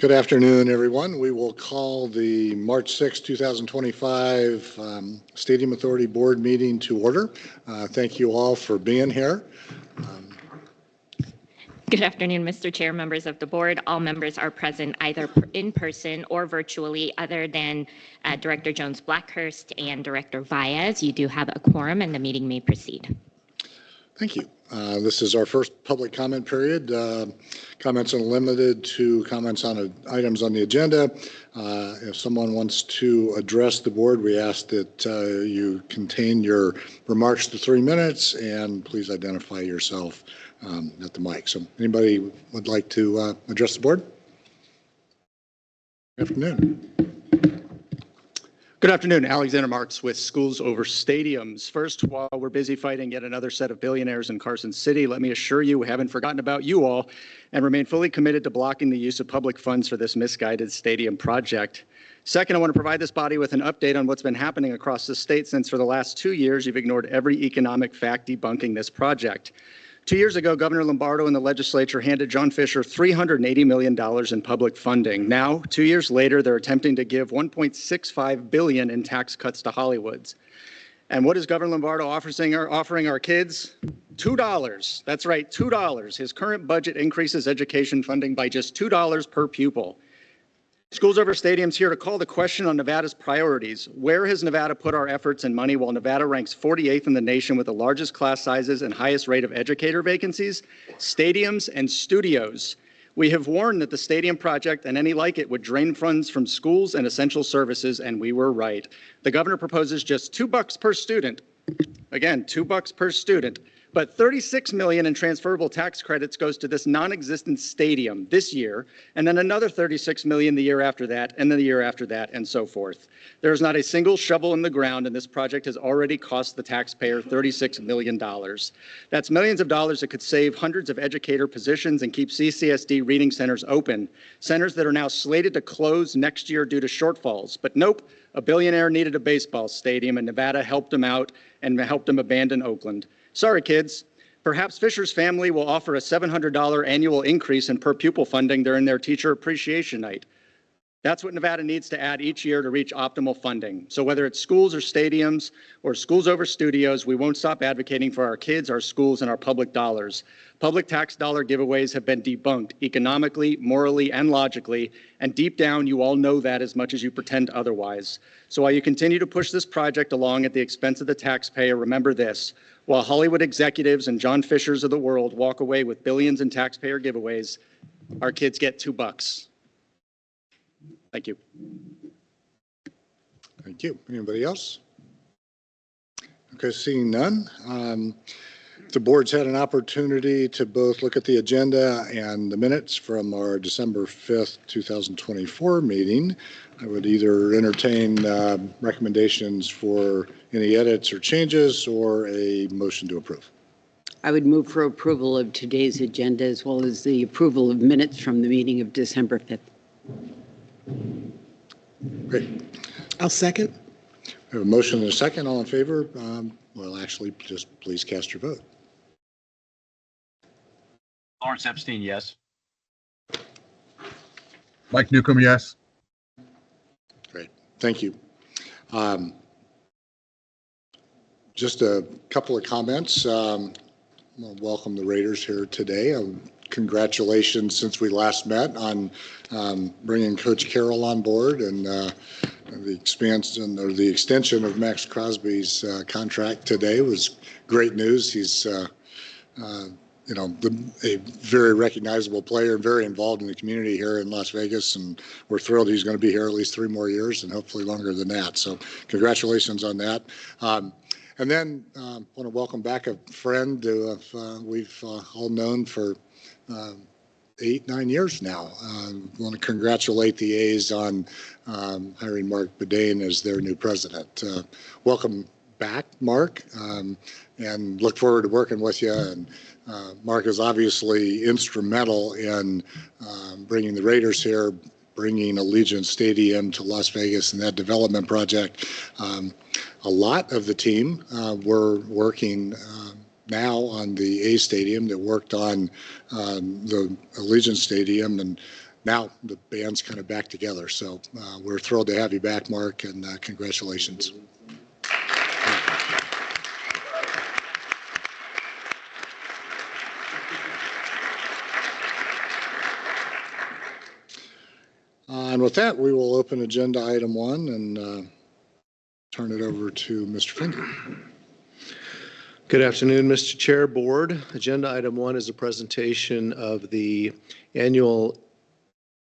Good afternoon, everyone. We will call the March 6, 2025 Stadium Authority Board meeting to order. Thank you all for being here. Good afternoon, Mr. Chair, members of the board. All members are present either in person or virtually, other than Director Jones-Blackhurst and Director Vaez. You do have a quorum and the meeting may proceed. Thank you. This is our first public comment period. Comments are limited to comments on items on the agenda. If someone wants to address the board, we ask that you contain your remarks to 3 minutes and please identify yourself at the mic. So anybody would like to address the board? Good afternoon. Good afternoon, Alexander Marks with Schools Over Stadiums. First, while we're busy fighting yet another set of billionaires in Carson City, let me assure you we haven't forgotten about you all and remain fully committed to blocking the use of public funds for this misguided stadium project. Second, I want to provide this body with an update on what's been happening across the state since for the last 2 years you've ignored every economic fact debunking this project. 2 years ago, Governor Lombardo and the legislature handed John Fisher $380 million in public funding. Now, 2 years later, they're attempting to give $1.65 billion in tax cuts to Hollywoods. And what is Governor Lombardo offering our kids? $2. That's right, $2. His current budget increases education funding by just $2 per pupil. Schools Over Stadiums here to call the question on Nevada's priorities. Where has Nevada put our efforts and money while Nevada ranks 48th in the nation with the largest class sizes and highest rate of educator vacancies? Stadiums and studios. We have warned that the stadium project and any like it would drain funds from schools and essential services, and we were right. The governor proposes just $2 per student. Again, $2 per student. But $36 million in transferable tax credits goes to this non-existent stadium this year, and then another $36 million the year after that, and then the year after that, and so forth. There is not a single shovel in the ground, and this project has already cost the taxpayer $36 million. That's millions of dollars that could save hundreds of educator positions and keep CCSD reading centers open, centers that are now slated to close next year due to shortfalls. But nope, a billionaire needed a baseball stadium, and Nevada helped him out and helped him abandon Oakland. Sorry, kids. Perhaps Fisher's family will offer a $700 annual increase in per pupil funding during their teacher appreciation night. That's what Nevada needs to add each year to reach optimal funding. So whether it's schools or stadiums or Schools Over Studios, we won't stop advocating for our kids, our schools, and our public dollars. Public tax dollar giveaways have been debunked economically, morally, and logically, and deep down you all know that as much as you pretend otherwise. So while you continue to push this project along at the expense of the taxpayer, remember this: while Hollywood executives and John Fishers of the world walk away with billions in taxpayer giveaways, our kids get $2. Thank you. Thank you. Anybody else? Okay, seeing none. The board's had an opportunity to both look at the agenda and the minutes from our December 5th, 2024 meeting. I would either entertain recommendations for any edits or changes or a motion to approve. I would move for approval of today's agenda as well as the approval of minutes from the meeting of December 5th. Great. I'll second. We have a motion and a second. All in favor? Well, actually, just please cast your vote. Lawrence Epstein, yes. Mike Newcomb, yes. Great. Thank you. Just a couple of comments. I'll welcome the Raiders here today. Congratulations since we last met on bringing Coach Carroll on board and the expansion or the extension of Max Crosby's contract today was great news. He's a very recognizable player and very involved in the community here in Las Vegas, and we're thrilled he's going to be here at least 3 more years and hopefully longer than that. So congratulations on that. And then I want to welcome back a friend who we've all known for 8-9 years now. I want to congratulate the A's on hiring Mark Bedane as their new president. Welcome back, Mark, and look forward to working with you. And Mark is obviously instrumental in bringing the Raiders here, bringing Allegiant Stadium to Las Vegas and that development project. A lot of the team were working now on the A Stadium that worked on the Allegiant Stadium, and now the band's kind of back together. So we're thrilled to have you back, Mark, and congratulations. And with that, we will open agenda item 1 and turn it over to Mr. Finger. Good afternoon, Mr. Chair, Board. Agenda item 1 is a presentation of the annual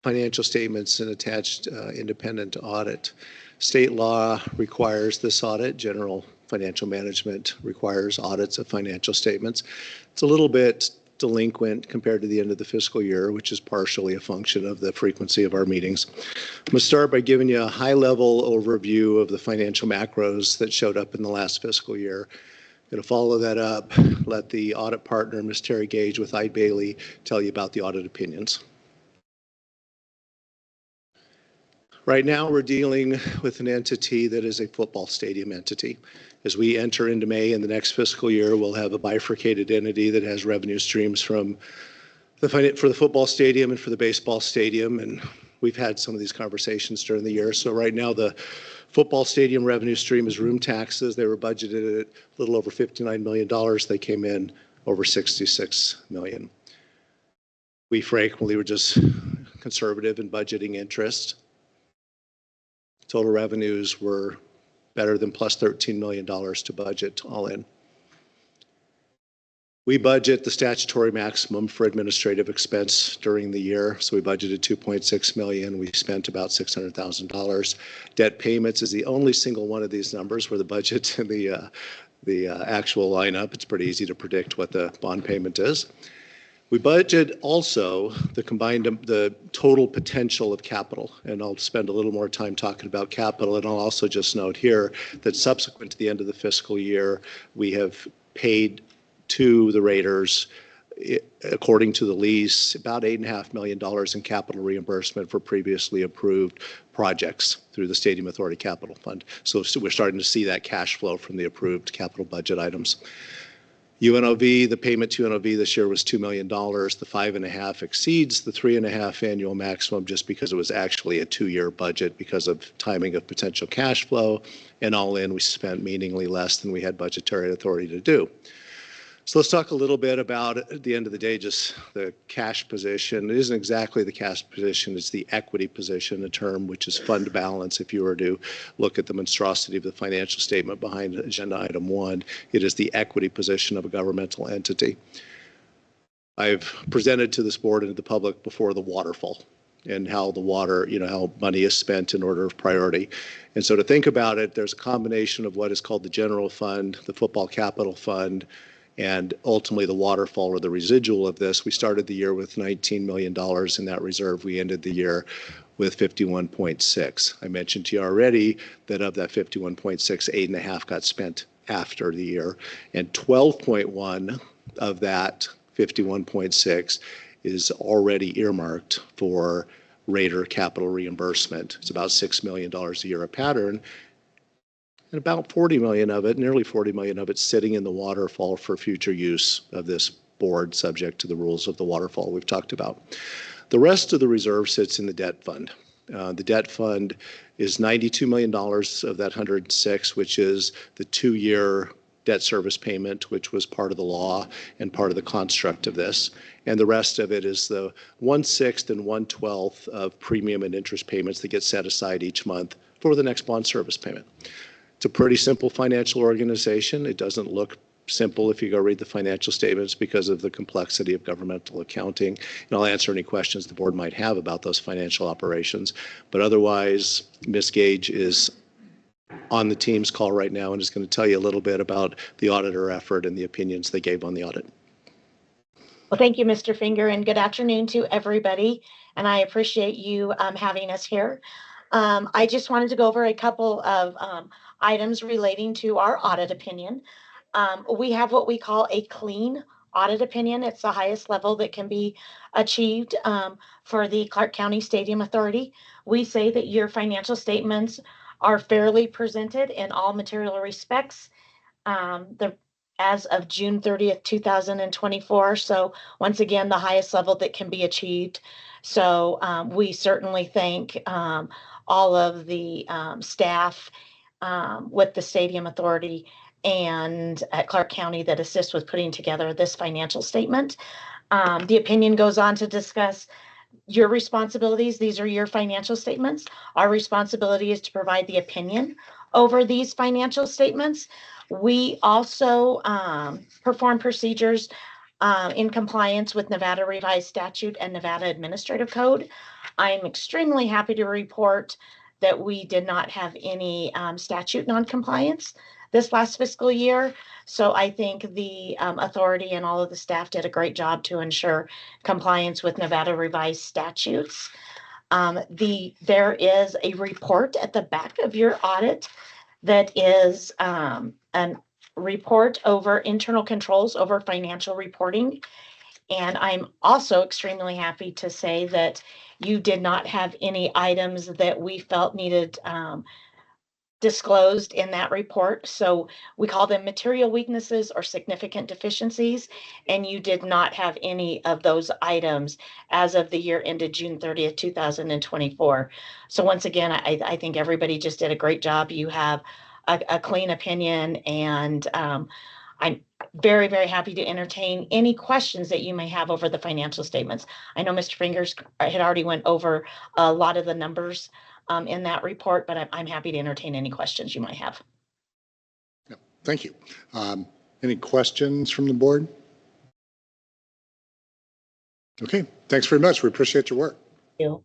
financial statements and attached independent audit. State law requires this audit. General financial management requires audits of financial statements. It's a little bit delinquent compared to the end of the fiscal year, which is partially a function of the frequency of our meetings. I'm going to start by giving you a high-level overview of the financial macros that showed up in the last fiscal year. I'm going to follow that up, let the audit partner, Ms. Terry Gage with Eide Bailey, tell you about the audit opinions. Right now, we're dealing with an entity that is a football stadium entity. As we enter into May in the next fiscal year, we'll have a bifurcated entity that has revenue streams from for the football stadium and for the baseball stadium. And we've had some of these conversations during the year. So right now, the football stadium revenue stream is room taxes. They were budgeted at a little over $59 million. They came in over $66 million. We frankly were just conservative in budgeting interest. Total revenues were better than plus $13 million to budget all in. We budget the statutory maximum for administrative expense during the year. So we budgeted $2.6 million. We spent about $600,000. Debt payments is the only single one of these numbers where the budget and the actual lineup. It's pretty easy to predict what the bond payment is. We budget also the total potential of capital, and I'll spend a little more time talking about capital, and I'll also just note here that subsequent to the end of the fiscal year, we have paid to the Raiders, according to the lease, about $8.5 million in capital reimbursement for previously approved projects through the Stadium Authority Capital Fund. So we're starting to see that cash flow from the approved capital budget items. UNLV, the payment to UNLV this year was $2 million. The 5.5 exceeds the 3.5 annual maximum just because it was actually a 2-year budget because of timing of potential cash flow. And all in, we spent meaningfully less than we had budgetary authority to do. So let's talk a little bit about, at the end of the day, just the cash position. It isn't exactly the cash position, it's the equity position, a term which is fund balance. If you were to look at the monstrosity of the financial statement behind agenda item 1, it is the equity position of a governmental entity. I've presented to this board and to the public before the waterfall and how the water, how money is spent in order of priority. And so to think about it, there's a combination of what is called the general fund, the football capital fund, and ultimately the waterfall or the residual of this. We started the year with $19 million in that reserve. We ended the year with 51.6. I mentioned to you already that of that 51.6, 8.5 got spent after the year, and 12.1 of that 51.6 is already earmarked for Raider capital reimbursement. It's about $6 million a year a pattern. And about 40 million of it, nearly 40 million of it, sitting in the waterfall for future use of this board, subject to the rules of the waterfall we've talked about. The rest of the reserve sits in the debt fund. The debt fund is $92 million of that 106, which is the 2-year debt service payment, which was part of the law and part of the construct of this. And the rest of it is the 1/6 and 1/12 of premium and interest payments that get set aside each month for the next bond service payment. It's a pretty simple financial organization. It doesn't look simple if you go read the financial statements because of the complexity of governmental accounting. And I'll answer any questions the board might have about those financial operations. But otherwise, Ms. Gage is on the team's call right now and is going to tell you a little bit about the auditor effort and the opinions they gave on the audit. Well, thank you, Mr. Finger, and good afternoon to everybody. And I appreciate you having us here. I just wanted to go over a couple of items relating to our audit opinion. We have what we call a clean audit opinion. It's the highest level that can be achieved for the Clark County Stadium Authority. We say that your financial statements are fairly presented in all material respects as of June 30th, 2024. So once again, the highest level that can be achieved. So we certainly thank all of the staff with the Stadium Authority and at Clark County that assist with putting together this financial statement. The opinion goes on to discuss your responsibilities. These are your financial statements. Our responsibility is to provide the opinion over these financial statements. We also perform procedures in compliance with Nevada Revised Statute and Nevada Administrative Code. I'm extremely happy to report that we did not have any statute noncompliance this last fiscal year. So I think the authority and all of the staff did a great job to ensure compliance with Nevada Revised Statutes. There is a report at the back of your audit that is a report over internal controls over financial reporting. And I'm also extremely happy to say that you did not have any items that we felt needed disclosed in that report. So we call them material weaknesses or significant deficiencies, and you did not have any of those items as of the year ended June 30th, 2024. So once again, I think everybody just did a great job. You have a clean opinion, and I'm very, very happy to entertain any questions that you may have over the financial statements. I know Mr. Fingers had already went over a lot of the numbers in that report, but I'm happy to entertain any questions you might have. Yep. Thank you. Any questions from the board? Okay, thanks very much. We appreciate your work. Thank you.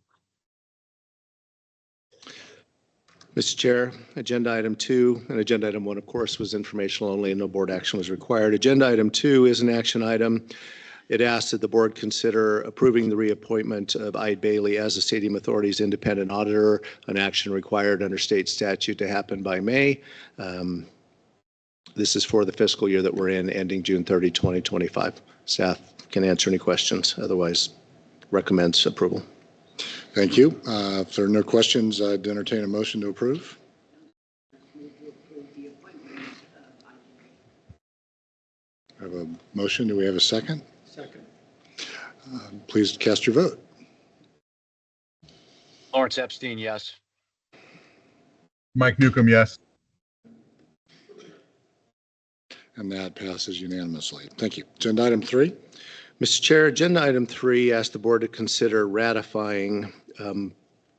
Mr. Chair, agenda item 2 and agenda item 1, of course, was informational only and no board action was required. Agenda item 2 is an action item. It asks that the board consider approving the reappointment of Eide Bailey as the Stadium Authority's independent auditor, an action required under state statute to happen by May. This is for the fiscal year that we're in, ending June 30, 2025. Staff can answer any questions. Otherwise, recommends approval. Thank you. If there are no questions, I'd entertain a motion to approve. I have a motion. Do we have a second? Second. Please cast your vote. Lawrence Epstein, yes. Mike Newcomb, yes. And that passes unanimously. Thank you. Agenda item 3. Mr. Chair, agenda item 3 asks the board to consider ratifying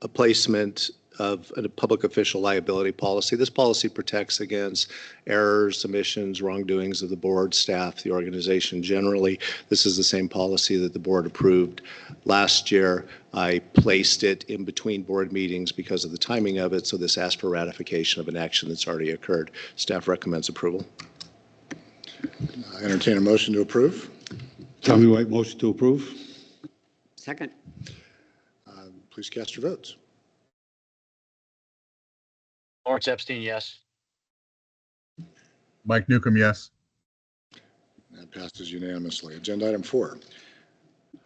a placement of a public official liability policy. This policy protects against errors, omissions, wrongdoings of the board, staff, the organization generally. This is the same policy that the board approved last year. I placed it in between board meetings because of the timing of it, so this asks for ratification of an action that's already occurred. Staff recommends approval. Entertain a motion to approve. Tommy White, motion to approve. Second. Please cast your votes. Lawrence Epstein, yes. Mike Newcomb, yes. That passes unanimously. Agenda item 4.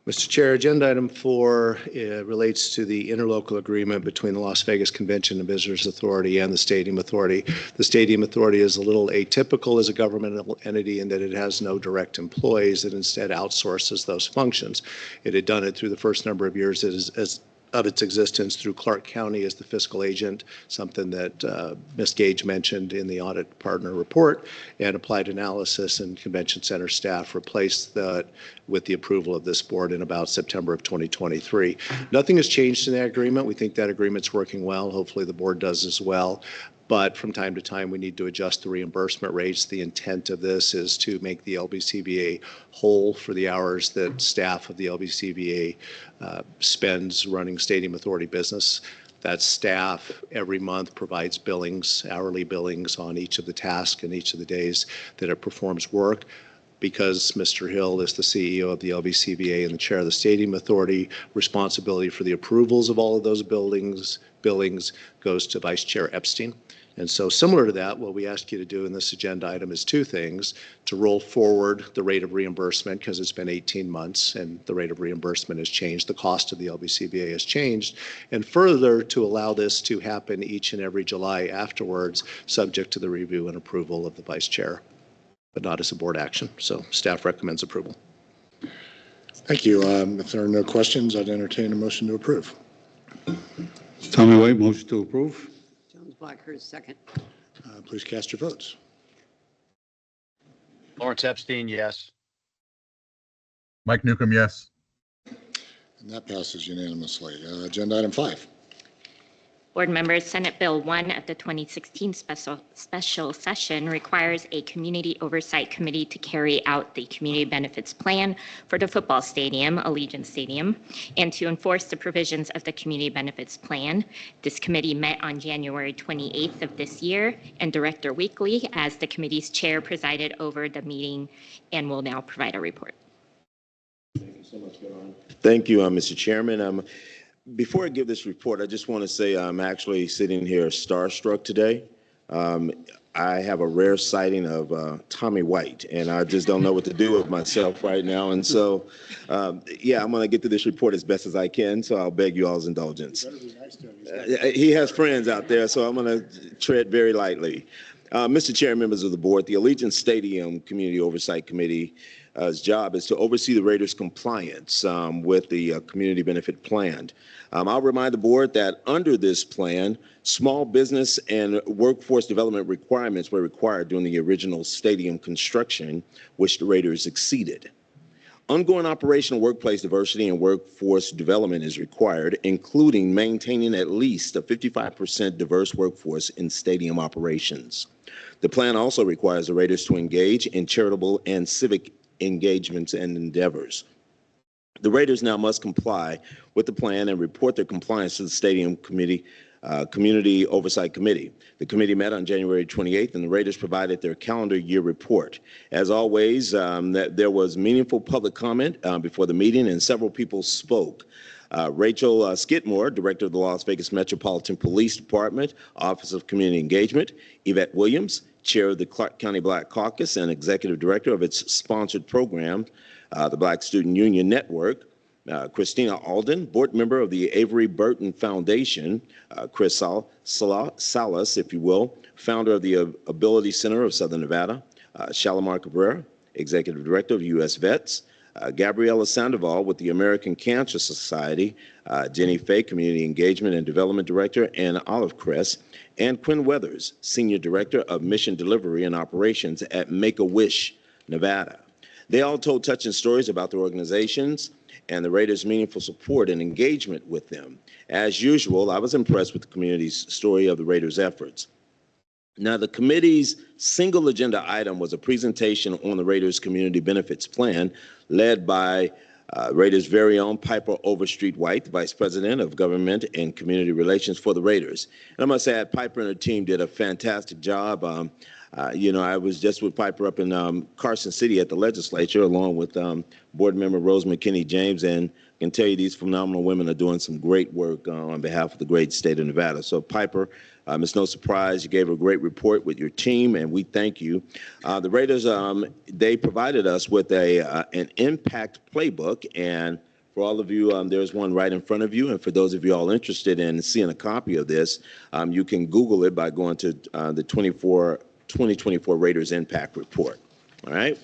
Mr. Chair, agenda item 4 relates to the interlocal agreement between the Las Vegas Convention and Visitors Authority and the Stadium Authority. The Stadium Authority is a little atypical as a governmental entity in that it has no direct employees. It instead outsources those functions. It had done it through the first number of years as of its existence through Clark County as the fiscal agent, something that Ms. Gage mentioned in the audit partner report, and Applied Analysis and Convention Center staff replaced that with the approval of this board in about September of 2023. Nothing has changed in that agreement. We think that agreement's working well. Hopefully the board does as well. But from time to time, we need to adjust the reimbursement rates. The intent of this is to make the LBCVA whole for the hours that staff of the LBCVA spends running Stadium Authority business. That staff every month provides billings, hourly billings on each of the tasks and each of the days that it performs work. Because Mr. Hill is the CEO of the LBCVA and the chair of the Stadium Authority, responsibility for the approvals of all of those billings goes to Vice Chair Epstein. And so similar to that, what we ask you to do in this agenda item is 2 things: to roll forward the rate of reimbursement because it's been 18 months and the rate of reimbursement has changed, the cost of the LBCVA has changed, and further to allow this to happen each and every July afterwards, subject to the review and approval of the Vice Chair, but not as a board action. So staff recommends approval. Thank you. If there are no questions, I'd entertain a motion to approve. Tommy White, motion to approve. Jones Blackhurst, second. Please cast your votes. Lawrence Epstein, yes. Mike Newcomb, yes. And that passes unanimously. Agenda item 5. Board members, Senate Bill 1 of the 2016 special session requires a community oversight committee to carry out the community benefits plan for the football stadium, Allegiant Stadium, and to enforce the provisions of the community benefits plan. This committee met on January 28th of this year, and Director Weekly, as the committee's chair, presided over the meeting and will now provide a report. Thank you, Mr. Chairman. Before I give this report, I just want to say I'm actually sitting here starstruck today. I have a rare sighting of Tommy White, and I just don't know what to do with myself right now. And so, yeah, I'm going to get to this report as best as I can, so I'll beg you all's indulgence. He has friends out there, so I'm going to tread very lightly. Mr. Chair, members of the board, the Allegiant Stadium Community Oversight Committee job is to oversee the Raiders' compliance with the community benefit plan. I'll remind the board that under this plan, small business and workforce development requirements were required during the original stadium construction, which the Raiders exceeded. Ongoing operational workplace diversity and workforce development is required, including maintaining at least a 55% diverse workforce in stadium operations. The plan also requires the Raiders to engage in charitable and civic engagements and endeavors. The Raiders now must comply with the plan and report their compliance to the Stadium Committee, Community Oversight Committee. The committee met on January 28th, and the Raiders provided their calendar year report. As always, there was meaningful public comment before the meeting, and several people spoke. Rachel Skidmore, Director of the Las Vegas Metropolitan Police Department, Office of Community Engagement; Yvette Williams, Chair of the Clark County Black Caucus and Executive Director of its sponsored program, the Black Student Union Network; Christina Alden, Board Member of the Avery Burton Foundation; Chris Salas, if you will, Founder of the Ability Center of Southern Nevada; Shalimar Cabrera, Executive Director of U.S. Vets; Gabriela Sandoval with the American Cancer Society; Jenny Fay, Community Engagement and Development Director, and Olive Crest; and Quinn Weathers, Senior Director of Mission Delivery and Operations at Make-A-Wish, Nevada. They all told touching stories about their organizations and the Raiders' meaningful support and engagement with them. As usual, I was impressed with the community's story of the Raiders' efforts. Now, the committee's single agenda item was a presentation on the Raiders' community benefits plan, led by Raiders' very own Piper Overstreet White, the Vice President of Government and Community Relations for the Raiders. And I must add, Piper and her team did a fantastic job. I was just with Piper up in Carson City at the legislature, along with board member Rose McKinney James, and I can tell you these phenomenal women are doing some great work on behalf of the great state of Nevada. So Piper, it's no surprise you gave a great report with your team, and we thank you. The Raiders, they provided us with an impact playbook, and for all of you, there's one right in front of you. And for those of you all interested in seeing a copy of this, you can Google it by going to the 2024 Raiders Impact Report. All right.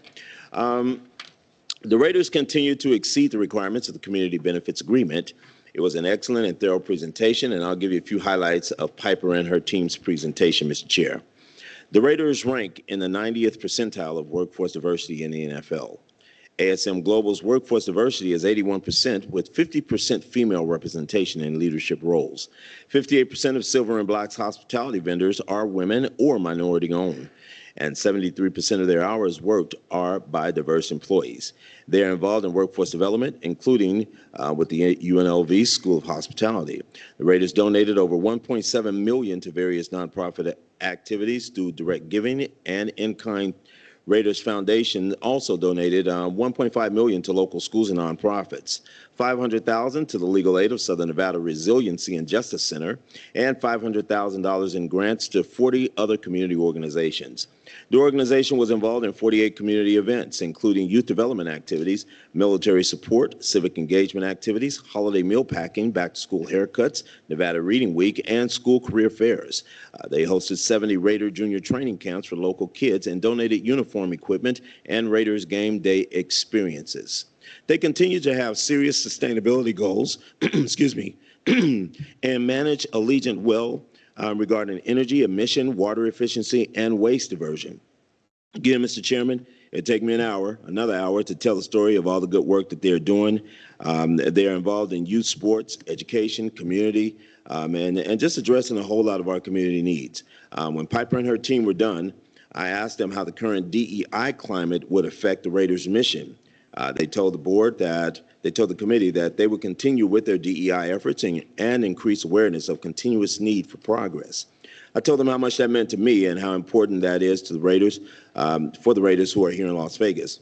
The Raiders continue to exceed the requirements of the Community Benefits Agreement. It was an excellent and thorough presentation, and I'll give you a few highlights of Piper and her team's presentation, Mr. Chair. The Raiders rank in the 90th percentile of workforce diversity in the NFL. ASM Global's workforce diversity is 81%, with 50% female representation in leadership roles. 58% of Silver and Black's hospitality vendors are women or minority-owned, and 73% of their hours worked are by diverse employees. They are involved in workforce development, including with the UNLV School of Hospitality. The Raiders donated over $1.7 million to various nonprofit activities through direct giving and in-kind. Raiders Foundation also donated $1.5 million to local schools and nonprofits, $500,000 to the Legal Aid of Southern Nevada Resiliency and Justice Center, and $500,000 in grants to 40 other community organizations. The organization was involved in 48 community events, including youth development activities, military support, civic engagement activities, holiday meal packing, back-to-school haircuts, Nevada Reading Week, and school career fairs. They hosted 70 Raider junior training camps for local kids and donated uniform equipment and Raiders game day experiences. They continue to have serious sustainability goals, excuse me, and manage Allegiant well regarding energy, emission, water efficiency, and waste diversion. Again, Mr. Chairman, it'd take me another hour to tell the story of all the good work that they're doing. They're involved in youth sports, education, community, and just addressing a whole lot of our community needs. When Piper and her team were done, I asked them how the current DEI climate would affect the Raiders' mission. They told the committee that they would continue with their DEI efforts and increase awareness of continuous need for progress. I told them how much that meant to me and how important that is to the Raiders, for the Raiders who are here in Las Vegas.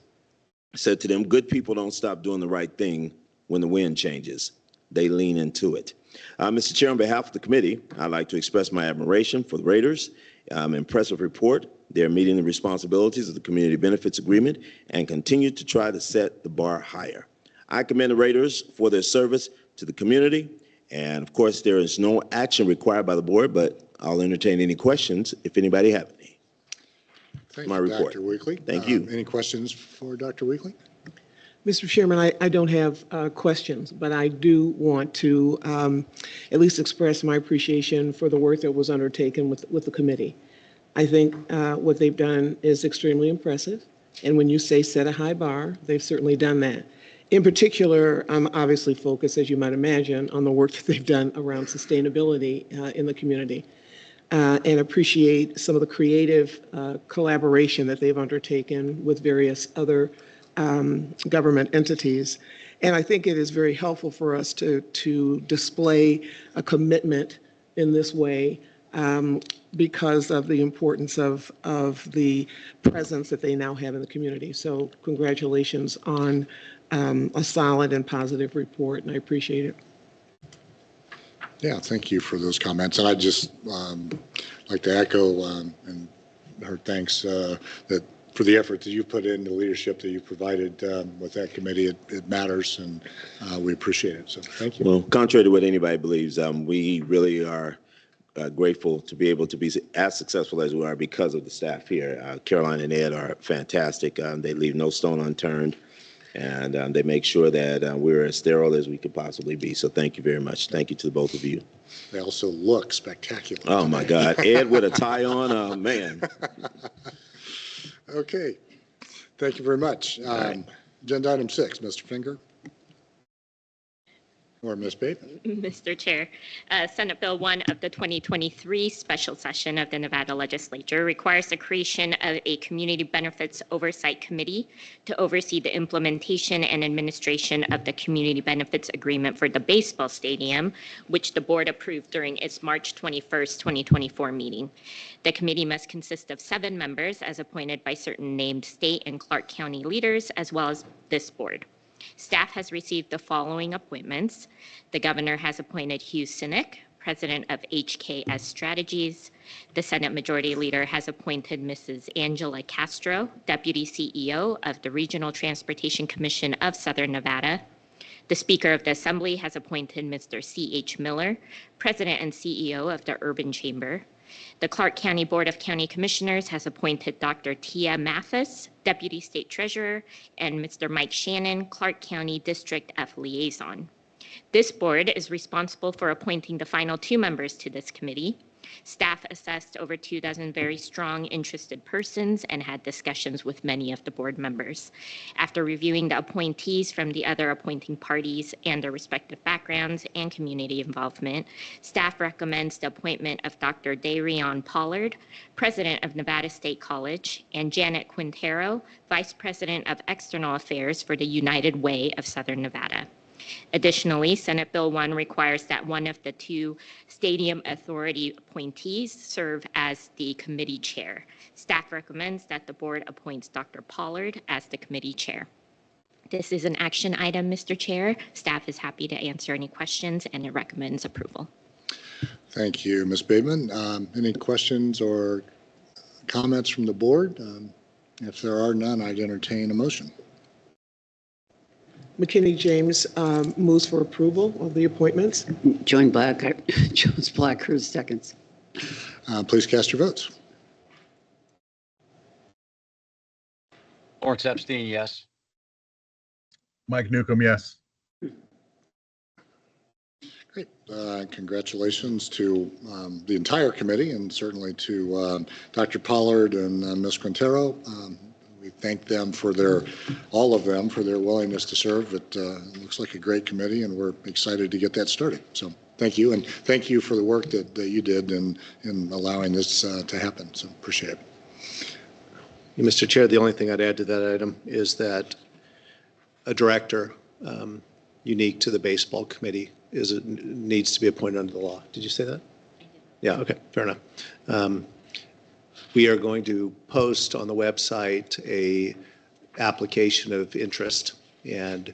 I said to them, good people don't stop doing the right thing when the wind changes. They lean into it. Mr. Chair, on behalf of the committee, I'd like to express my admiration for the Raiders. Impressive report. They're meeting the responsibilities of the Community Benefits Agreement and continue to try to set the bar higher. I commend the Raiders for their service to the community. And of course, there is no action required by the board, but I'll entertain any questions if anybody have any. Thank My you, report. Dr. Weekly. Thank you. Any questions for Dr. Weekly? Mr. Chairman, I don't have questions, but I do want to at least express my appreciation for the work that was undertaken with the committee. I think what they've done is extremely impressive. And when you say set a high bar, they've certainly done that. In particular, I'm obviously focused, as you might imagine, on the work that they've done around sustainability in the community, and appreciate some of the creative collaboration that they've undertaken with various other government entities. And I think it is very helpful for us to display a commitment in this way because of the importance of the presence that they now have in the community. So congratulations on a solid and positive report, and I appreciate it. Yeah, thank you for those comments. And I'd just like to echo and her thanks that for the effort that you put in, the leadership that you provided with that committee. It matters, and we appreciate it. So thank you. Well, contrary to what anybody believes, we really are grateful to be able to be as successful as we are because of the staff here. Caroline and Ed are fantastic. They leave no stone unturned, and they make sure that we're as sterile as we could possibly be. So thank you very much. Thank you to both of you. They also look spectacular. Oh, my God. Ed with a tie on, man. Okay. Thank you very much. Right. Agenda item 6, Mr. Finger. Or Ms. Bateman. Mr. Chair, Senate Bill 1 of the 2023 special session of the Nevada Legislature requires the creation of a Community Benefits Oversight Committee to oversee the implementation and administration of the Community Benefits Agreement for the baseball stadium, which the board approved during its March 21st, 2024 meeting. The committee must consist of 7 members as appointed by certain named state and Clark County leaders, as well as this board. Staff has received the following appointments. The governor has appointed Hugh Sinek, president of HKS Strategies. The Senate Majority Leader has appointed Mrs. Angela Castro, deputy CEO of the Regional Transportation Commission of Southern Nevada. The Speaker of the Assembly has appointed Mr. C.H. Miller, president and CEO of the Urban Chamber. The Clark County Board of County Commissioners has appointed Dr. Tia Mathis, Deputy State Treasurer, and Mr. Mike Shannon, Clark County District F Liaison. This board is responsible for appointing the final 2 members to this committee. Staff assessed over 2 dozen very strong interested persons and had discussions with many of the board members. After reviewing the appointees from the other appointing parties and their respective backgrounds and community involvement, staff recommends the appointment of Dr. Darion Pollard, President of Nevada State College, and Janet Quintero, Vice President of External Affairs for the United Way of Southern Nevada. Additionally, Senate Bill 1 requires that one of the 2 Stadium Authority appointees serve as the committee chair. Staff recommends that the board appoints Dr. Pollard as the committee chair. This is an action item, Mr. Chair. Staff is happy to answer any questions, and it recommends approval. Thank you, Ms. Bateman. Any questions or comments from the board? If there are none, I'd entertain a motion. McKinney James moves for approval of the appointments. Jones Blackhurst seconds. Please cast your votes. Lawrence Epstein, yes. Mike Newcomb, yes. Great. Congratulations to the entire committee and certainly to Dr. Pollard and Ms. Quintero. We thank them for all of them for their willingness to serve. It looks like a great committee, and we're excited to get that started. So thank you, and thank you for the work that you did in allowing this to happen. So appreciate it. Mr. Chair, the only thing I'd add to that item is that a director unique to the baseball committee needs to be appointed under the law. Did you say that? Yeah, okay, fair enough. We are going to post on the website a application of interest and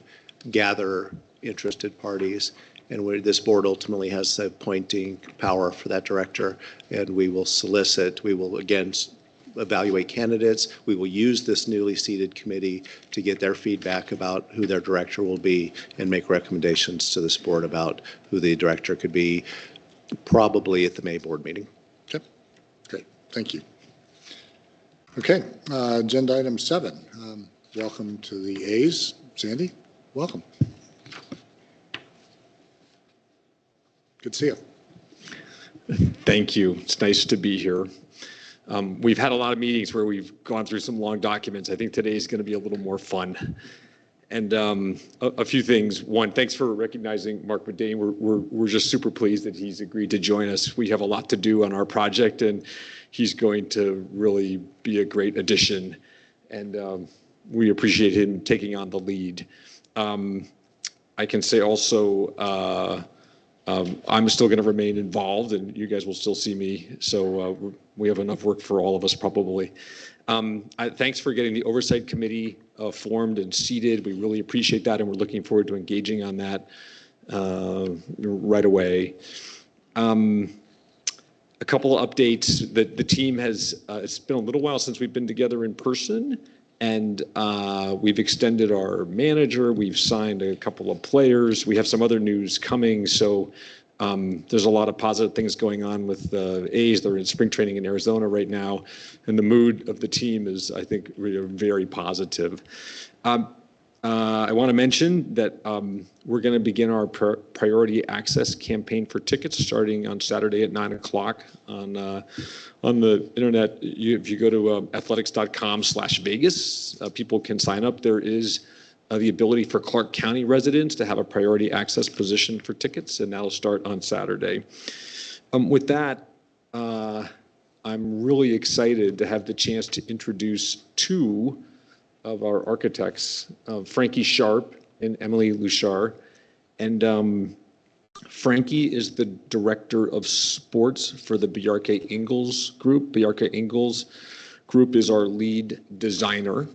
gather interested parties. And where this board ultimately has the appointing power for that director, and we will solicit, we will again evaluate candidates. We will use this newly seated committee to get their feedback about who their director will be and make recommendations to this board about who the director could be, probably at the May board meeting. Okay, great, thank you. Okay, agenda item 7. Welcome to the A's. Sandy, welcome. Good to see you. Thank you. It's nice to be here. We've had a lot of meetings where we've gone through some long documents. I think today is going to be a little more fun. And a few things. One, thanks for recognizing Mark Medane. We're just super pleased that he's agreed to join us. We have a lot to do on our project, and he's going to really be a great addition. And we appreciate him taking on the lead. I can say also, I'm still going to remain involved, and you guys will still see me. So we have enough work for all of us, probably. Thanks for getting the Oversight Committee formed and seated. We really appreciate that, and we're looking forward to engaging on that right away. A couple of updates. The team has, it's been a little while since we've been together in person, and we've extended our manager. We've signed a couple of players. We have some other news coming. So there's a lot of positive things going on with the A's. They're in spring training in Arizona right now. And the mood of the team is, I think, really very positive. I want to mention that we're going to begin our priority access campaign for tickets starting on Saturday at 9 o'clock on the internet. If you go to athletics.com/Vegas, people can sign up. There is the ability for Clark County residents to have a priority access position for tickets, and that'll start on Saturday. With that, I'm really excited to have the chance to introduce two of our architects, Frankie Sharp and Emily Luchar. And Frankie is the director of sports for the Bjarke Ingels group. Bjarke Ingels group is our lead designer.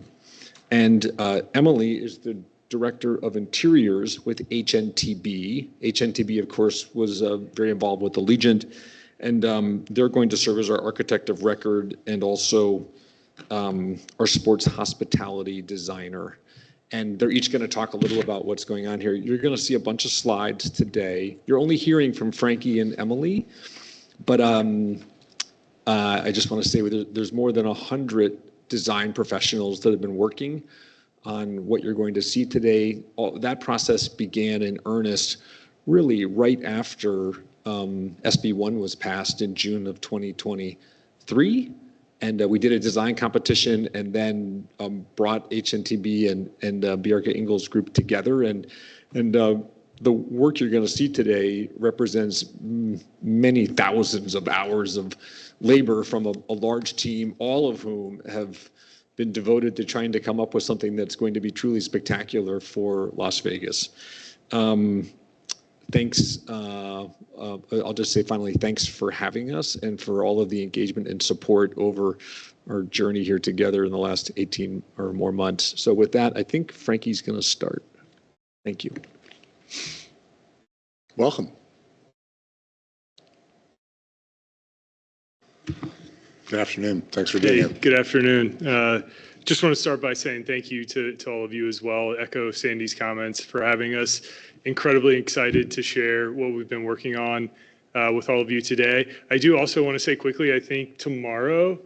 And Emily is the director of interiors with HNTB. HNTB, of course, was very involved with Allegiant. And they're going to serve as our architect of record and also our sports hospitality designer. And they're each going to talk a little about what's going on here. You're going to see a bunch of slides today. You're only hearing from Frankie and Emily, but I just want to say there's more than 100 design professionals that have been working on what you're going to see today. That process began in earnest really right after SB1 was passed in June of 2023. And we did a design competition and then brought HNTB and Bjarke Ingels group together. And the work you're going to see today represents many thousands of hours of labor from a large team, all of whom have been devoted to trying to come up with something that's going to be truly spectacular for Las Vegas. Thanks. I'll just say finally, thanks for having us and for all of the engagement and support over our journey here together in the last 18 or more months. So with that, I think Frankie's going to start. Thank you. Welcome. Good afternoon. Thanks for being here. Good afternoon. Just want to start by saying thank you to all of you as well. Echo Sandy's comments for having us. Incredibly excited to share what we've been working on with all of you today. I do also want to say quickly, I think tomorrow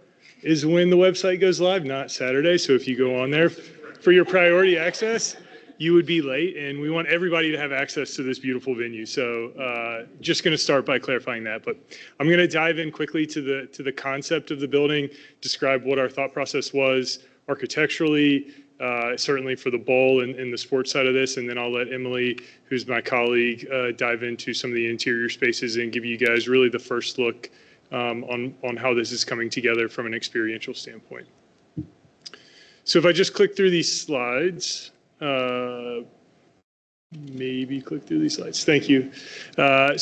is when the website goes live, not Saturday. So if you go on there for your priority access, you would be late, and we want everybody to have access to this beautiful venue. So just going to start by clarifying that. But I'm going to dive in quickly to the concept of the building, describe what our thought process was architecturally, certainly for the bowl and the sports side of this, and then I'll let Emily, who's my colleague, dive into some of the interior spaces and give you guys really the first look on how this is coming together from an experiential standpoint. So if I just click through these slides, maybe click through these slides. Thank you. I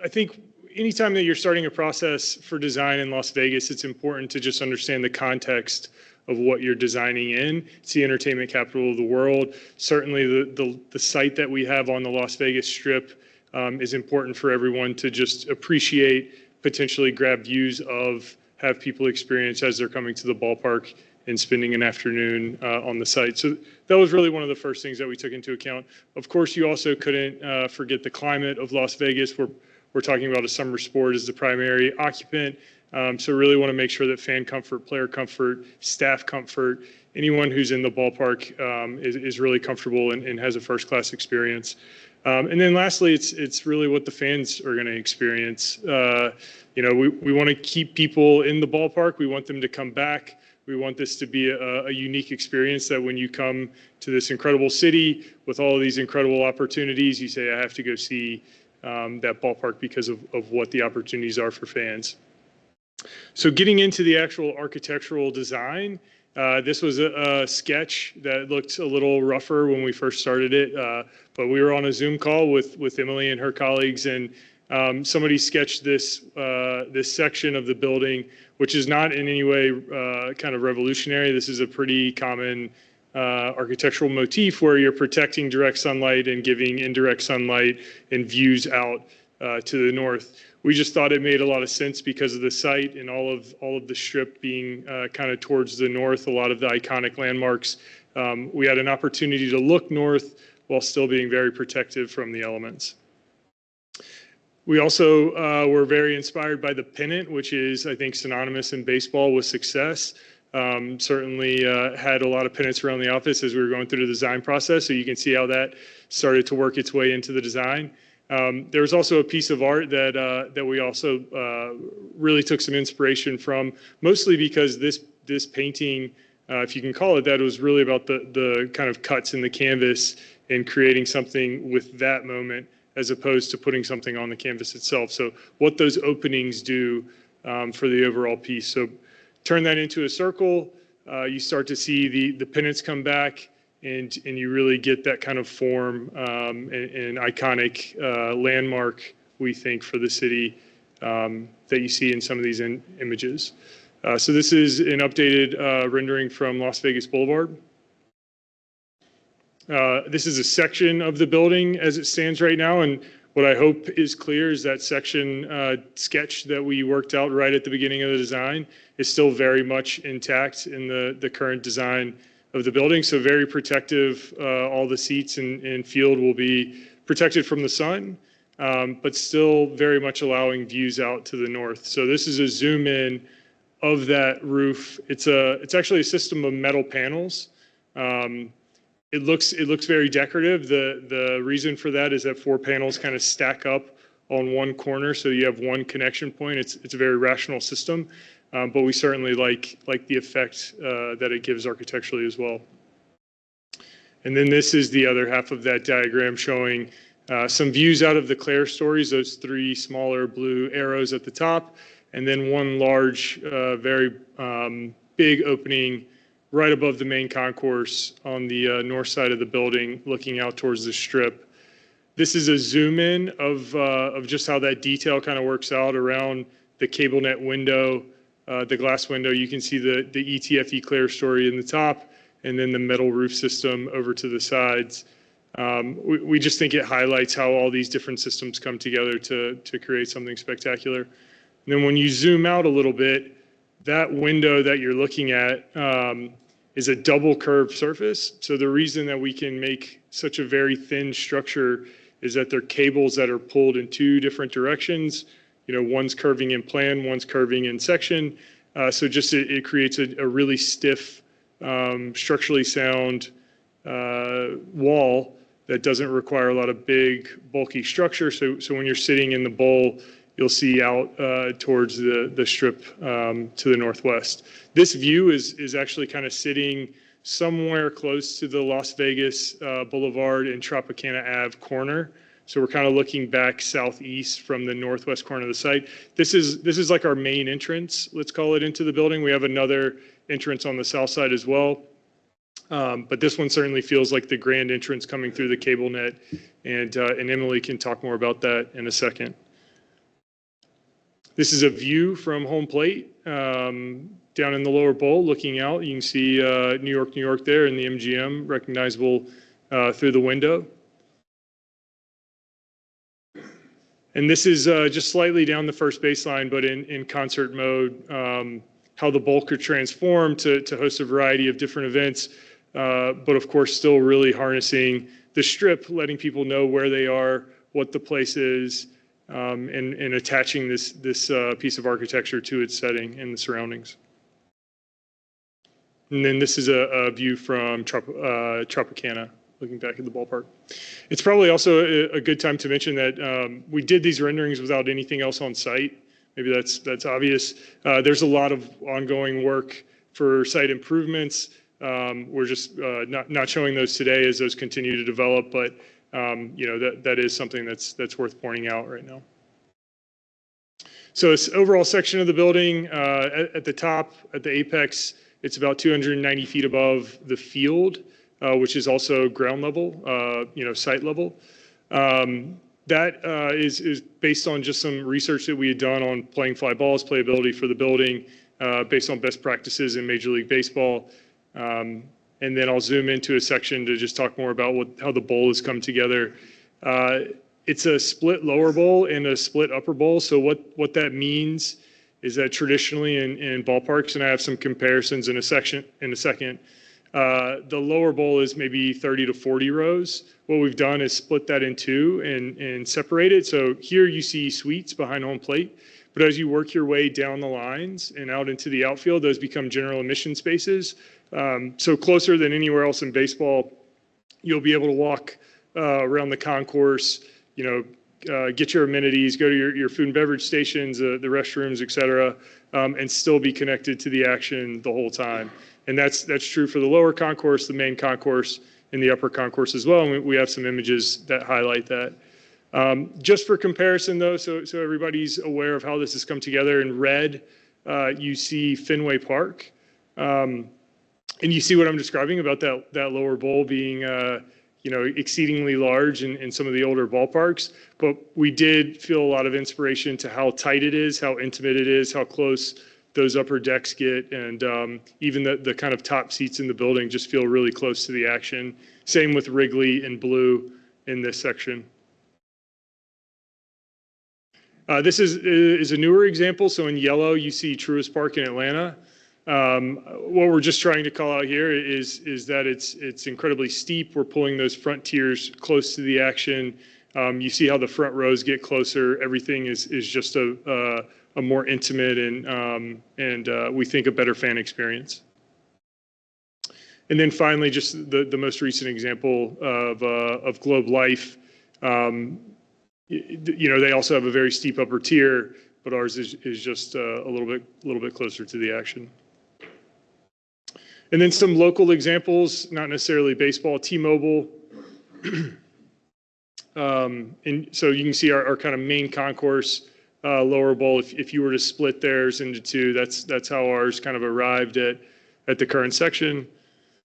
think anytime that you're starting a process for design in Las Vegas, it's important to just understand the context of what you're designing in. It's the entertainment capital of the world. Certainly the site that we have on the Las Vegas Strip is important for everyone to just appreciate, potentially grab views of, have people experience as they're coming to the ballpark and spending an afternoon on the site. So that was really one of the first things that we took into account. Of course, you also couldn't forget the climate of Las Vegas. We're talking about a summer sport as the primary occupant. So really want to make sure that fan comfort, player comfort, staff comfort, anyone who's in the ballpark is really comfortable and has a first-class experience. And then lastly, it's really what the fans are going to experience. We want to keep people in the ballpark. We want them to come back. We want this to be a unique experience that when you come to this incredible city with all of these incredible opportunities, you say, I have to go see that ballpark because of what the opportunities are for fans. So getting into the actual architectural design, this was a sketch that looked a little rougher when we first started it, but we were on a Zoom call with Emily and her colleagues, and somebody sketched this section of the building, which is not in any way kind of revolutionary. This is a pretty common architectural motif where you're protecting direct sunlight and giving indirect sunlight and views out to the north. We just thought it made a lot of sense because of the site and all of the strip being kind of towards the north, a lot of the iconic landmarks. We had an opportunity to look north while still being very protective from the elements. We also were very inspired by the pennant, which is, I think, synonymous in baseball with success. Certainly had a lot of pennants around the office as we were going through the design process, so you can see how that started to work its way into the design. There was also a piece of art that we also really took some inspiration from, mostly because this painting, if you can call it that, it was really about the kind of cuts in the canvas and creating something with that moment as opposed to putting something on the canvas itself. So what those openings do for the overall piece. So turn that into a circle, you start to see the pennants come back, and you really get that kind of form and iconic landmark, we think, for the city that you see in some of these images. So this is an updated rendering from Las Vegas Boulevard. This is a section of the building as it stands right now, and what I hope is clear is that section sketch that we worked out right at the beginning of the design is still very much intact in the current design of the building. So very protective. All the seats and field will be protected from the sun, but still very much allowing views out to the north. So this is a zoom in of that roof. It's actually a system of metal panels. It looks very decorative. The reason for that is that 4 panels kind of stack up on one corner, so you have one connection point. It's a very rational system, but we certainly like the effect that it gives architecturally as well. And then this is the other half of that diagram showing some views out of the Claire stories, those 3 smaller blue arrows at the top, and then one large, very big opening right above the main concourse on the north side of the building, looking out towards the strip. This is a zoom in of just how that detail kind of works out around the cable net window, the glass window. You can see the ETFE Claire story in the top, and then the metal roof system over to the sides. We just think it highlights how all these different systems come together to create something spectacular. And then when you zoom out a little bit, that window that you're looking at is a double curved surface. So the reason that we can make such a very thin structure is that they're cables that are pulled in 2 different directions. One's curving in plan, one's curving in section. So just it creates a really stiff, structurally sound wall that doesn't require a lot of big, bulky structure. So when you're sitting in the bowl, you'll see out towards the strip to the northwest. This view is actually kind of sitting somewhere close to the Las Vegas Boulevard and Tropicana Ave corner. So we're kind of looking back southeast from the northwest corner of the site. This is like our main entrance, let's call it, into the building. We have another entrance on the south side as well. But this one certainly feels like the grand entrance coming through the cable net, and Emily can talk more about that in a second. This is a view from home plate down in the lower bowl, looking out. You can see New York there, and the MGM recognizable through the window. And this is just slightly down the first baseline, but in concert mode, how the bowl could transform to host a variety of different events, but of course still really harnessing the strip, letting people know where they are, what the place is, and attaching this piece of architecture to its setting and the surroundings. And then this is a view from Tropicana, looking back at the ballpark. It's probably also a good time to mention that we did these renderings without anything else on site. Maybe that's obvious. There's a lot of ongoing work for site improvements. We're just not showing those today as those continue to develop, but that is something that's worth pointing out right now. So this overall section of the building at the top, at the apex, it's about 290 feet above the field, which is also ground level, site level. That is based on just some research that we had done on playing fly balls, playability for the building, based on best practices in Major League Baseball. And then I'll zoom into a section to just talk more about how the bowl has come together. It's a split lower bowl and a split upper bowl. So what that means is that traditionally in ballparks, and I have some comparisons in a second, the lower bowl is maybe 30 to 40 rows. What we've done is split that in two and separate it. So here you see suites behind home plate, but as you work your way down the lines and out into the outfield, those become general admission spaces. So closer than anywhere else in baseball, you'll be able to walk around the concourse, get your amenities, go to your food and beverage stations, the restrooms, et cetera, and still be connected to the action the whole time. And that's true for the lower concourse, the main concourse, and the upper concourse as well. And we have some images that highlight that. Just for comparison, though, so everybody's aware of how this has come together, in red, you see Fenway Park. And you see what I'm describing about that lower bowl being exceedingly large in some of the older ballparks. But we did feel a lot of inspiration to how tight it is, how intimate it is, how close those upper decks get, and even the kind of top seats in the building just feel really close to the action. Same with Wrigley in blue in this section. This is a newer example. So in yellow, you see Truist Park in Atlanta. What we're just trying to call out here is that it's incredibly steep. We're pulling those front tiers close to the action. You see how the front rows get closer. Everything is just a more intimate and we think a better fan experience. And then finally, just the most recent example of Globe Life. They also have a very steep upper tier, but ours is just a little bit closer to the action. And then some local examples, not necessarily baseball, T-Mobile. And so you can see our kind of main concourse lower bowl. If you were to split theirs into two, that's how ours kind of arrived at the current section.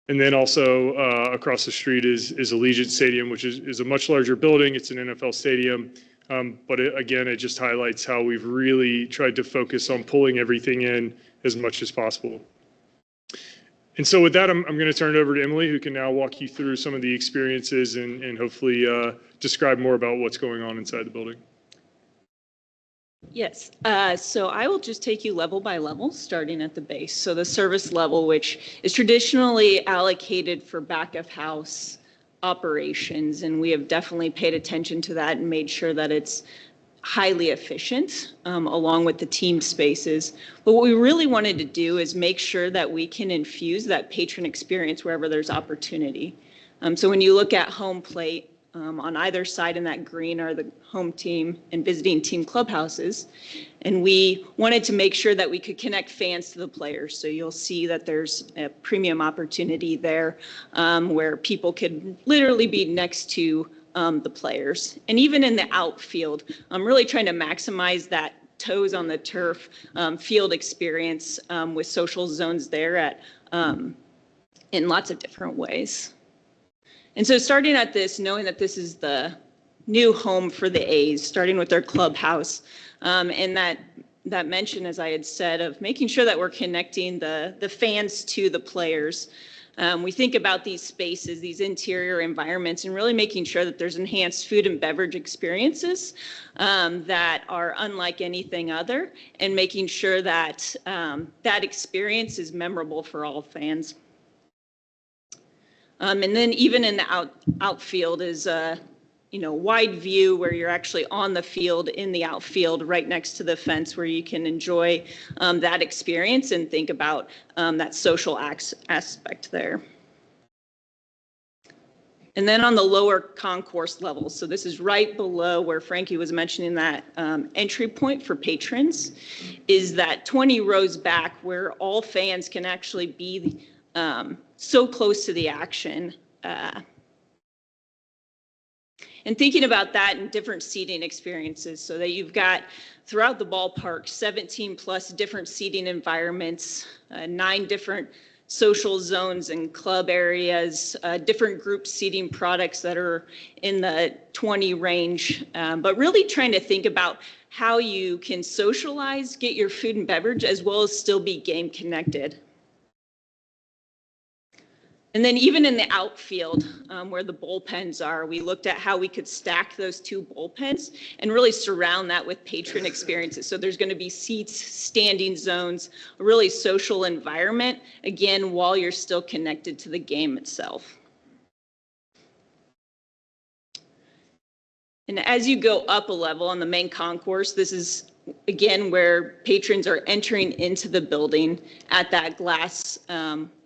And then also across the street is Allegiant Stadium, which is a much larger building. It's an NFL stadium. But again, it just highlights how we've really tried to focus on pulling everything in as much as possible. And so with that, I'm going to turn it over to Emily, who can now walk you through some of the experiences and hopefully describe more about what's going on inside the building. Yes, so I will just take you level by level, starting at the base. So the service level, which is traditionally allocated for back of house operations, and we have definitely paid attention to that and made sure that it's highly efficient, along with the team spaces. But what we really wanted to do is make sure that we can infuse that patron experience wherever there's opportunity. So when you look at home plate, on either side in that green are the home team and visiting team clubhouses. And we wanted to make sure that we could connect fans to the players. So you'll see that there's a premium opportunity there where people could literally be next to the players. And even in the outfield, I'm really trying to maximize that toes on the turf field experience with social zones there at in lots of different ways. And so starting at this, knowing that this is the new home for the A's, starting with their clubhouse, and that mention, as I had said, of making sure that we're connecting the fans to the players. We think about these spaces, these interior environments, and really making sure that there's enhanced food and beverage experiences that are unlike anything other, and making sure that that experience is memorable for all fans. And then even in the outfield is wide view where you're actually on the field in the outfield right next to the fence where you can enjoy that experience and think about that social aspect there. And then on the lower concourse level, so this is right below where Frankie was mentioning that entry point for patrons, is that 20 rows back where all fans can actually be so close to the action. And thinking about that in different seating experiences so that you've got throughout the ballpark 17 plus different seating environments, 9 different social zones and club areas, different group seating products that are in the 20 range, but really trying to think about how you can socialize, get your food and beverage, as well as still be game connected. And then even in the outfield where the bullpens are, we looked at how we could stack those 2 bullpens and really surround that with patron experiences. So there's going to be seats, standing zones, a really social environment, again, while you're still connected to the game itself. And as you go up a level on the main concourse, this is again where patrons are entering into the building at that glass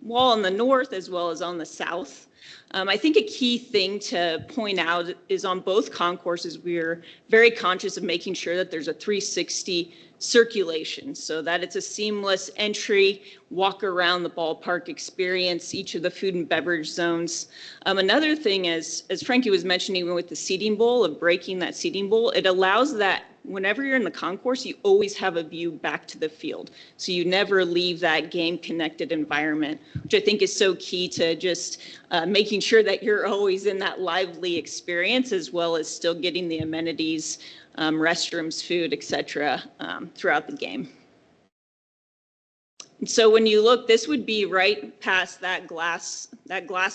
wall on the north as well as on the south. I think a key thing to point out is on both concourses, we're very conscious of making sure that there's a 360 circulation so that it's a seamless entry, walk around the ballpark experience, each of the food and beverage zones. Another thing, as Frankie was mentioning with the seating bowl, of breaking that seating bowl, it allows that whenever you're in the concourse, you always have a view back to the field. So you never leave that game connected environment, which I think is so key to just making sure that you're always in that lively experience as well as still getting the amenities, restrooms, food, etc. Throughout the game. And so when you look, this would be right past that glass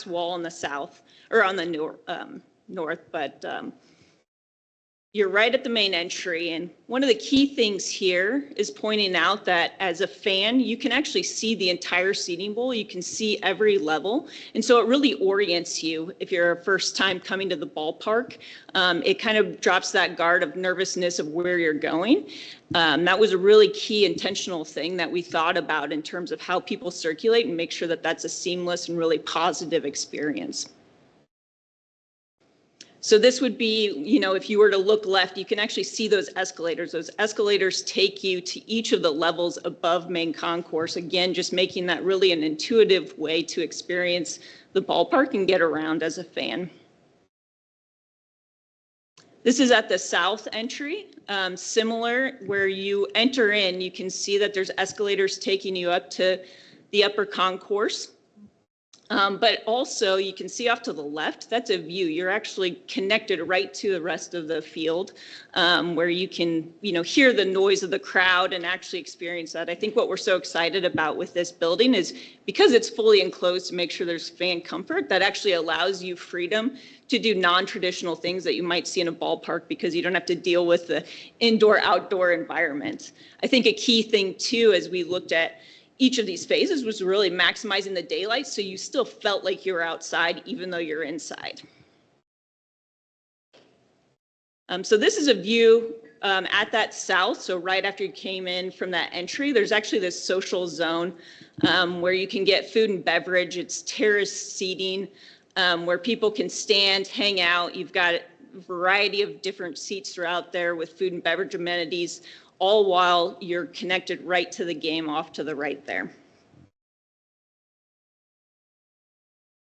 wall on the south or on the north, but you're right at the main entry. And one of the key things here is pointing out that as a fan, you can actually see the entire seating bowl. You can see every level. And so it really orients you if you're a first time coming to the ballpark. It kind of drops that guard of nervousness of where you're going. That was a really key intentional thing that we thought about in terms of how people circulate and make sure that that's a seamless and really positive experience. So this would be, if you were to look left, you can actually see those escalators. Those escalators take you to each of the levels above main concourse. Again, just making that really an intuitive way to experience the ballpark and get around as a fan. This is at the south entry. Similar, where you enter in, you can see that there's escalators taking you up to the upper concourse. But also you can see off to the left, that's a view. You're actually connected right to the rest of the field where you can, hear the noise of the crowd and actually experience that. I think what we're so excited about with this building is because it's fully enclosed to make sure there's fan comfort, that actually allows you freedom to do non-traditional things that you might see in a ballpark because you don't have to deal with the indoor-outdoor environment. I think a key thing too, as we looked at each of these phases, was really maximizing the daylight so you still felt like you were outside even though you're inside. So this is a view at that south, so right after you came in from that entry, there's actually this social zone where you can get food and beverage. It's terrace seating. where people can stand, hang out. You've got a variety of different seats throughout there with food and beverage amenities, all while you're connected right to the game off to the right there.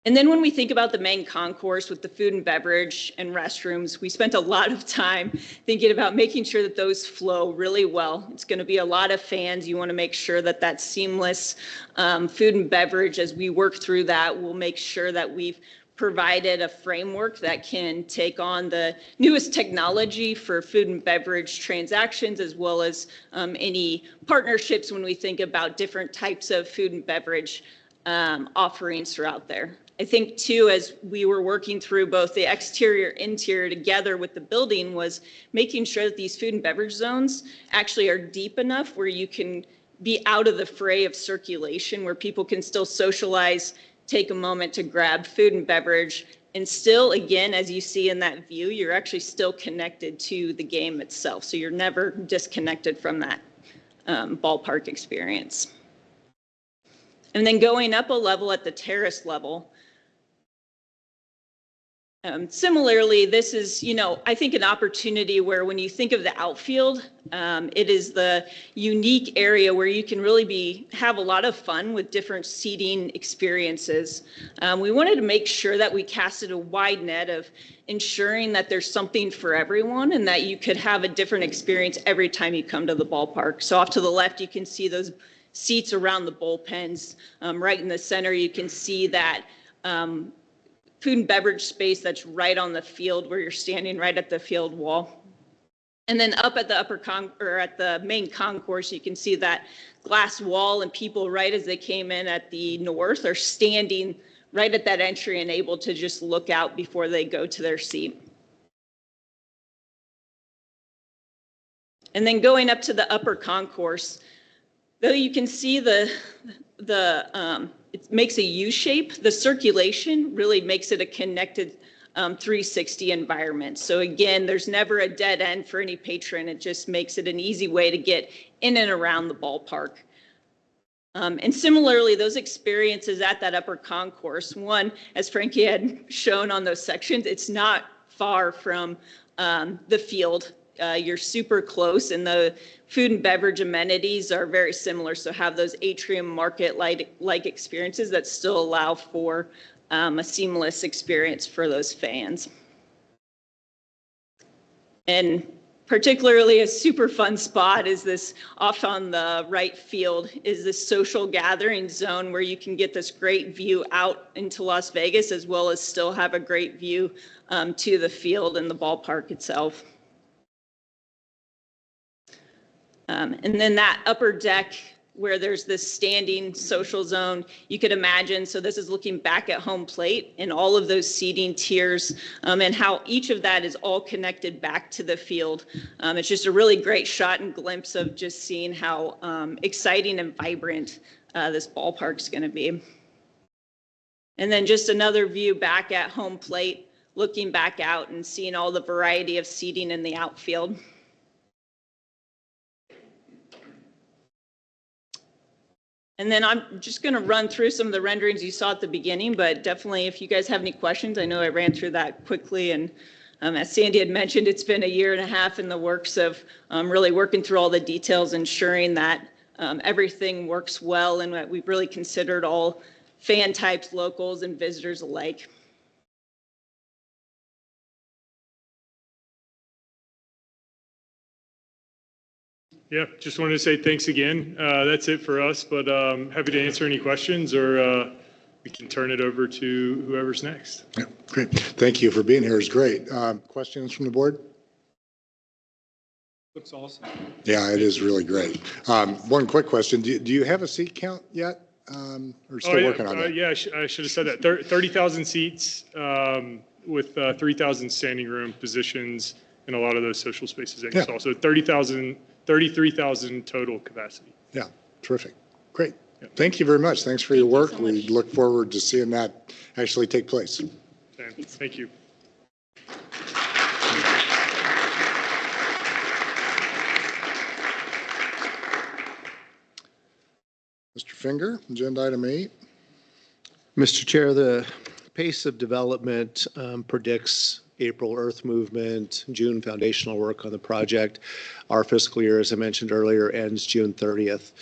And then when we think about the main concourse with the food and beverage and restrooms, we spent a lot of time thinking about making sure that those flow really well. It's going to be a lot of fans. You want to make sure that that's seamless food and beverage. As we work through that, we'll make sure that we've provided a framework that can take on the newest technology for food and beverage transactions, as well as any partnerships when we think about different types of food and beverage offerings throughout there. I think too, as we were working through both the exterior, interior together with the building, was making sure that these food and beverage zones actually are deep enough where you can be out of the fray of circulation, where people can still socialize, take a moment to grab food and beverage, and still, again, as you see in that view, you're actually still connected to the game itself. So you're never disconnected from that ballpark experience. And then going up a level at the terrace level, similarly, this is, I think an opportunity where when you think of the outfield, it is the unique area where you can really have a lot of fun with different seating experiences. We wanted to make sure that we casted a wide net of ensuring that there's something for everyone and that you could have a different experience every time you come to the ballpark. So off to the left, you can see those seats around the bullpens. Right in the center, you can see that food and beverage space that's right on the field where you're standing right at the field wall. And then up at the at the main concourse, you can see that glass wall, and people right as they came in at the north are standing right at that entry and able to just look out before they go to their seat. And then going up to the upper concourse, though you can see it makes a U shape, the circulation really makes it a connected 360 environment. So again, there's never a dead end for any patron. It just makes it an easy way to get in and around the ballpark. And similarly, those experiences at that upper concourse, one, as Frankie had shown on those sections, it's not far from the field. You're super close, and the food and beverage amenities are very similar. So have those atrium market-like experiences that still allow for a seamless experience for those fans. And particularly a super fun spot is this off on the right field is this social gathering zone where you can get this great view out into Las Vegas, as well as still have a great view to the field and the ballpark itself. And then that upper deck where there's this standing social zone, you could imagine, so this is looking back at home plate and all of those seating tiers and how each of that is all connected back to the field. It's just a really great shot and glimpse of just seeing how exciting and vibrant this ballpark's going to be. And then just another view back at home plate, looking back out and seeing all the variety of seating in the outfield. And then I'm just going to run through some of the renderings you saw at the beginning, but definitely if you guys have any questions, I know I ran through that quickly. And as Sandy had mentioned, it's been a year and a half in the works of really working through all the details, ensuring that everything works well and that we've really considered all fan types, locals, and visitors alike. Yeah, just wanted to say thanks again. That's it for us, but happy to answer any questions, or we can turn it over to whoever's next. Yeah, great. Thank you for being here. It's great. Questions from the board? Looks awesome. Yeah, it is really great. One quick question. Do you have a seat count yet? Or still working on that? Yeah, I should have said that. 30,000 seats with 3,000 standing room positions in a lot of those social spaces that you saw. So 33,000 total capacity. Yeah, terrific. Great. Yeah. Thank you very much. Thanks for your work. We look forward to seeing that actually take place. Thank you. Mr. Finger, agenda item 8. Mr. Chair, the pace of development predicts April earth movement, June foundational work on the project. Our fiscal year, as I mentioned earlier, ends June 30th.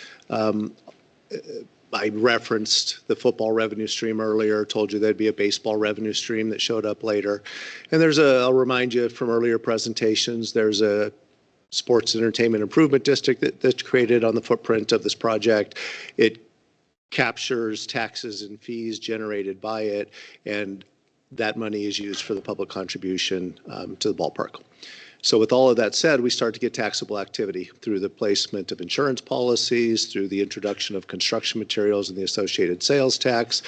I referenced the football revenue stream earlier, told you there'd be a baseball revenue stream that showed up later. And I'll remind you from earlier presentations, there's a sports entertainment improvement district that's created on the footprint of this project. It captures taxes and fees generated by it, and that money is used for the public contribution to the ballpark. So with all of that said, we start to get taxable activity through the placement of insurance policies, through the introduction of construction materials and the associated sales tax.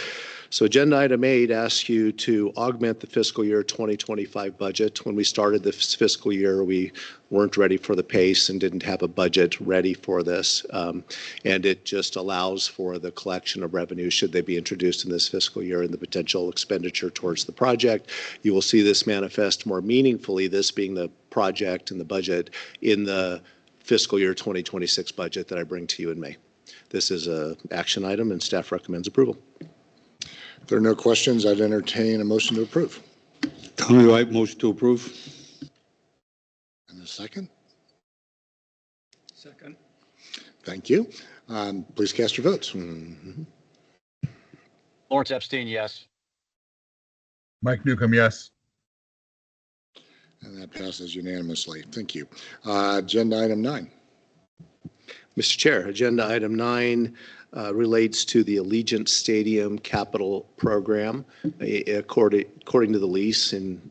So agenda item 8 asks you to augment the fiscal year 2025 budget. When we started this fiscal year, we weren't ready for the pace and didn't have a budget ready for this. And it just allows for the collection of revenue should they be introduced in this fiscal year and the potential expenditure towards the project. You will see this manifest more meaningfully, this being the project and the budget, in the fiscal year 2026 budget that I bring to you in May. This is an action item and staff recommends approval. If there are no questions, I'd entertain a motion to approve. Tommy White, motion to approve. And a second? Second. Thank you. Please cast your votes. Lawrence Epstein, yes. Mike Newcomb, yes. And that passes unanimously. Thank you. Agenda item 9. Mr. Chair, agenda item 9 relates to the Allegiant Stadium capital program. According to the lease, and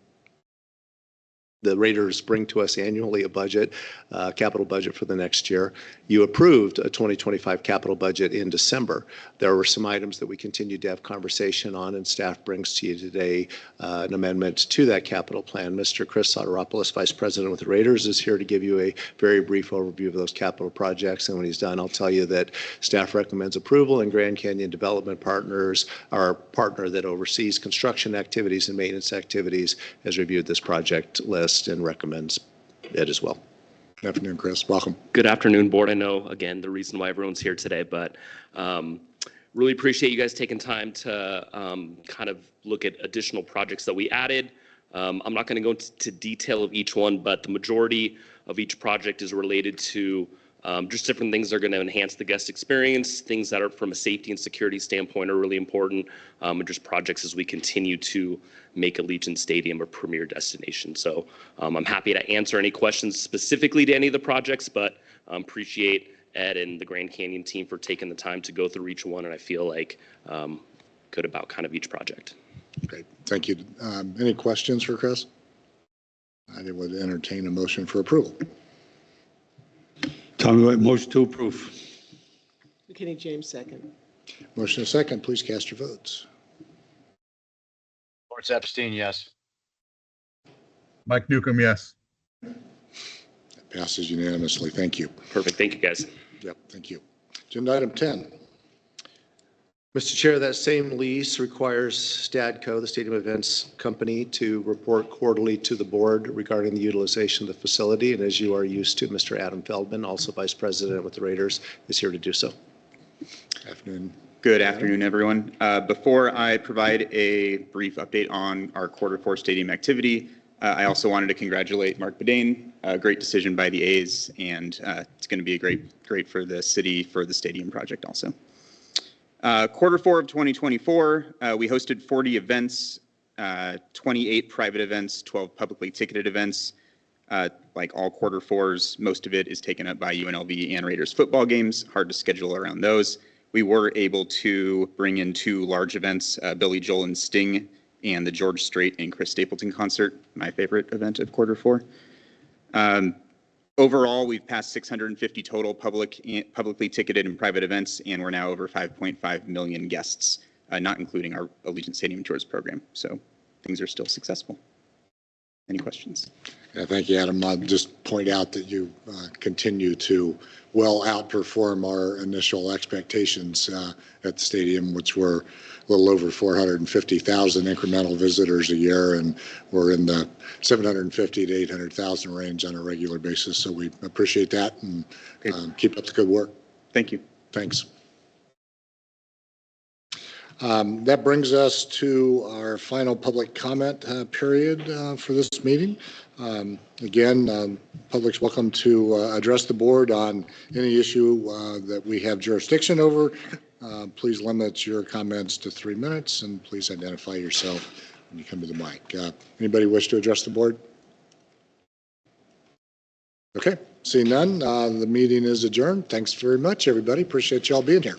the Raiders bring to us annually a budget, capital budget for the next year. You approved a 2025 capital budget in December. There were some items that we continued to have conversation on, and staff brings to you today an amendment to that capital plan. Mr. Chris Soteropoulos, Vice President with the Raiders, is here to give you a very brief overview of those capital projects. And when he's done, I'll tell you that staff recommends approval, and Grand Canyon Development Partners, our partner that oversees construction activities and maintenance activities, has reviewed this project list and recommends it as well. Good afternoon, Chris. Welcome. Good afternoon, board. I know, again, the reason why everyone's here today, but really appreciate you guys taking time to kind of look at additional projects that we added. I'm not going to go into detail of each one, but the majority of each project is related to just different things that are going to enhance the guest experience, things that are from a safety and security standpoint are really important, and just projects as we continue to make Allegiant Stadium a premier destination. So I'm happy to answer any questions specifically to any of the projects, but appreciate Ed and the Grand Canyon team for taking the time to go through each one, and I feel like good about kind of each project. Great. Thank you. Any questions for Chris? I would entertain a motion for approval. Tommy White, motion to approve. McKinney James, second. Motion and second. Please cast your votes. Lawrence Epstein, yes. Mike Newcomb, yes. That passes unanimously. Thank you. Perfect. Thank you, guys. Yep. Thank you. Agenda item 10. Mr. Chair, that same lease requires STADCO, the Stadium Events Company, to report quarterly to the board regarding the utilization of the facility. And as you are used to, Mr. Adam Feldman, also Vice President with the Raiders, is here to do so. Afternoon. Good afternoon, everyone. Before I provide a brief update on our Q4 stadium activity, I also wanted to congratulate Mark Bedane. Great decision by the A's, and it's going to be a great for the city for the stadium project also. Q4 of 2024, we hosted 40 events, 28 private events, 12 publicly ticketed events. Like all Q4s, most of it is taken up by UNLV and Raiders football games. Hard to schedule around those. We were able to bring in 2 large events, Billy Joel and Sting, and the George Strait and Chris Stapleton concert, my favorite event of Q4. Overall, we've passed 650 total publicly ticketed and private events, and we're now over 5.5 million guests, not including our Allegiant Stadium Tours program. So things are still successful. Any questions? Yeah, thank you, Adam. I'll just point out that you continue to well outperform our initial expectations at the stadium, which were a little over 450,000 incremental visitors a year, and we're in the 750 to 800,000 range on a regular basis. So we appreciate that, and keep up the good work. Thank you. Thanks. That brings us to our final public comment period for this meeting. Again, public's welcome to address the board on any issue that we have jurisdiction over. Please limit your comments to 3 minutes, and please identify yourself when you come to the mic. Anybody wish to address the board? Okay, seeing none, the meeting is adjourned. Thanks very much, everybody. Appreciate you all being here.